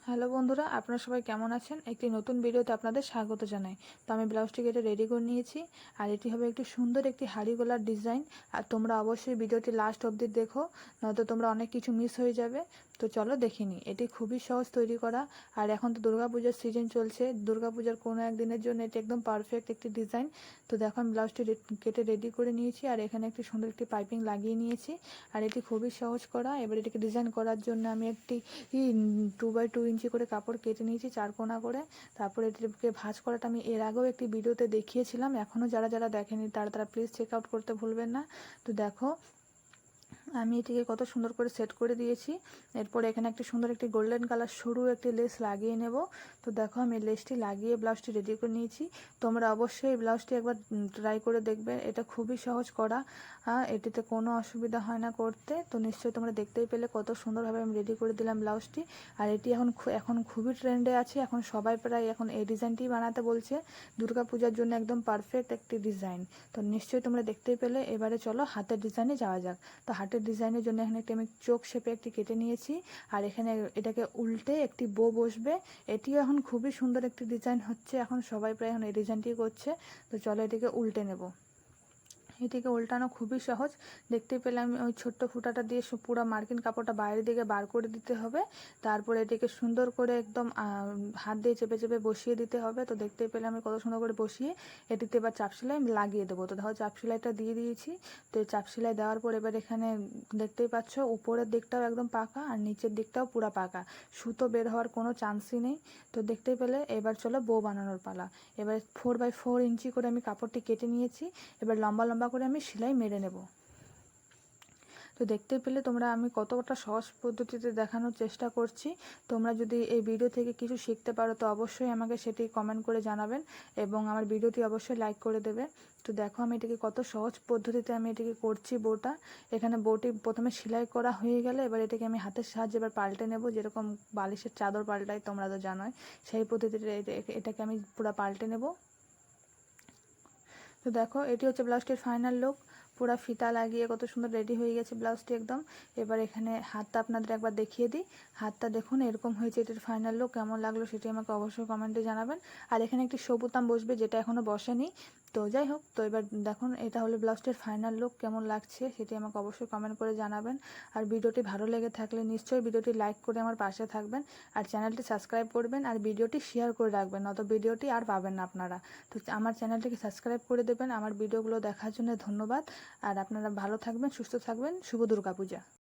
Hello বন্ধুরা, আপনারা সবাই কেমন আছেন? একটি নতুন ভিডিওতে আপনাদের স্বাগত জানাই। তো আমি ব্লাউজটি কেটে রেডি করে নিয়েছি, আর এটি হবে একটি সুন্দর একটি হাড়ি গলার ডিজাইন। আর তোমরা অবশ্যই ভিডিওটি লাস্ট অবধি দেখো, নয়তো তোমরা অনেক কিছু মিস হয়ে যাবে। তো চলো দেখে নিই। এটি খুবই সহজ তৈরি করা, আর এখন তো দুর্গাপূজার সিজন চলছে। দুর্গাপূজার কোনো একদিনের জন্য এটি একদম পারফেক্ট একটি ডিজাইন। তো দেখো আমি ব্লাউজটি কেটে রেডি করে নিয়েছি, আর এখানে একটি সুন্দর একটি পাইপিং লাগিয়ে নিয়েছি। আর এটি খুবই সহজ করা। এবার এটিকে ডিজাইন করার জন্য আমি একটি 2x2 ইঞ্চি করে কাপড় কেটে নিয়েছি 4 কোনা করে। তারপরে এটিকে ভাঁজ করাটা আমি এর আগেও একটি ভিডিওতে দেখিয়েছিলাম। এখনও যারা যারা দেখেনি তারা প্লিজ চেক আউট করতে ভুলবেন না। তো দেখো আমি এটিকে কত সুন্দর করে সেট করে দিয়েছি। এরপর এখানে একটি সুন্দর একটি গোল্ডেন কালার সরু একটি লেস লাগিয়ে নেব। তো দেখো আমি লেসটি লাগিয়ে ব্লাউজটি রেডি করে নিয়েছি। তোমরা অবশ্যই এই ব্লাউজটি একবার ট্রাই করে দেখবে, এটা খুবই সহজ করা। এটিতে কোনো অসুবিধা হয় না করতে। তো নিশ্চয়ই তোমরা দেখতেই পেলে কত সুন্দরভাবে আমি রেডি করে দিলাম ব্লাউজটি। আর এটি এখন খুবই ট্রেন্ডে আছে, এখন সবাই প্রায় এখন এই ডিজাইনটি বানাতে বলছে। দুর্গাপূজার জন্য একদম পারফেক্ট একটি ডিজাইন। তো নিশ্চয়ই তোমরা দেখতেই পেলে। এবারে চলো হাতের ডিজাইনে যাওয়া যাক। তো হাতের ডিজাইনের জন্য এখানে একটি আমি চোখ শেপে একটি কেটে নিয়েছি, আর এখানে এটাকে উল্টে একটি বো বসবে। এটিও এখন খুবই সুন্দর একটি ডিজাইন হচ্ছে, এখন সবাই প্রায় এখন এই ডিজাইনটি করছে। তো চলো এটিকে উল্টে নেব। এটিকে উল্টানো খুবই সহজ। দেখতে পেলে আমি ওই ছোট্ট ফুটাটা দিয়ে পুরো মার্কিন কাপড়টা বাইরের দিকে বার করে দিতে হবে। তারপরে এটিকে সুন্দর করে একদম হাত দিয়ে চেপে চেপে বসিয়ে দিতে হবে। তো দেখতে পেলে আমি কত সুন্দর করে বসিয়ে এটিতে এবার চাপ সেলাই লাগিয়ে দেবো। তো দেখো চাপ সেলাইটা দিয়ে দিয়েছি। তো এই চাপ সেলাই দেওয়ার পর এবার এখানে দেখতেই পাচ্ছ উপরের দিকটাও একদম পাকা আর নিচের দিকটাও পুরো পাকা, সুতো বের হওয়ার কোনো চান্সই নেই। তো দেখতেই পেলে এবার চলো বো বানানোর পালা। এবার 4x4 ইঞ্চি করে আমি কাপড়টি কেটে নিয়েছি। এবার লম্বা লম্বা করে আমি সেলাই মেরে নেব। তো দেখতে পেলে তোমরা আমি কতটা সহজ পদ্ধতিতে দেখানোর চেষ্টা করছি। তোমরা যদি এই ভিডিও থেকে কিছু শিখতে পারো তো অবশ্যই আমাকে সেটি কমেন্ট করে জানাবেন, এবং আমার ভিডিওটি অবশ্যই লাইক করে দেবে। তো দেখো আমি এটিকে কত সহজ পদ্ধতিতে আমি এটিকে করছি বউটা। এখানে বউটি প্রথমে সেলাই করা হয়ে গেলে এবার এটাকে আমি হাতের সাহায্যে এবার পাল্টে নেব, যেরকম বালিশের চাদর পাল্টাই তোমরা তো জানোই। সেই পদ্ধতিতে এটাকে আমি পুরো পাল্টে নেব। তো দেখো এটি হচ্ছে ব্লাউজটির ফাইনাল লুক। পুরো ফিতা লাগিয়ে কত সুন্দর রেডি হয়ে গেছে ব্লাউজটি একদম। এবার এখানে হাতটা আপনাদের একবার দেখিয়ে দিই। হাতটা দেখুন এরকম হয়েছে। এটির ফাইনাল লুক কেমন লাগলো সেটি আমাকে অবশ্যই কমেন্টে জানাবেন। আর এখানে একটি সবুতাম বসবে, যেটা এখনও বসেনি। তো যাই হোক, তো এবার দেখুন এটা হলো ব্লাউজটির ফাইনাল লুক। কেমন লাগছে সেটি আমাকে অবশ্যই কমেন্ট করে জানাবেন। আর ভিডিওটি ভালো লেগে থাকলে নিশ্চয়ই ভিডিওটি লাইক করে আমার পাশে থাকবেন, আর চ্যানেলটি সাবস্ক্রাইব করবেন, আর ভিডিওটি শেয়ার করে রাখবেন, নয়তো ভিডিওটি আর পাবেন না আপনারা। তো আমার চ্যানেলটিকে সাবস্ক্রাইব করে দেবেন। আমার ভিডিওগুলো দেখার জন্য ধন্যবাদ। আর আপনারা ভালো থাকবেন, সুস্থ থাকবেন। শুভ দুর্গাপূজা।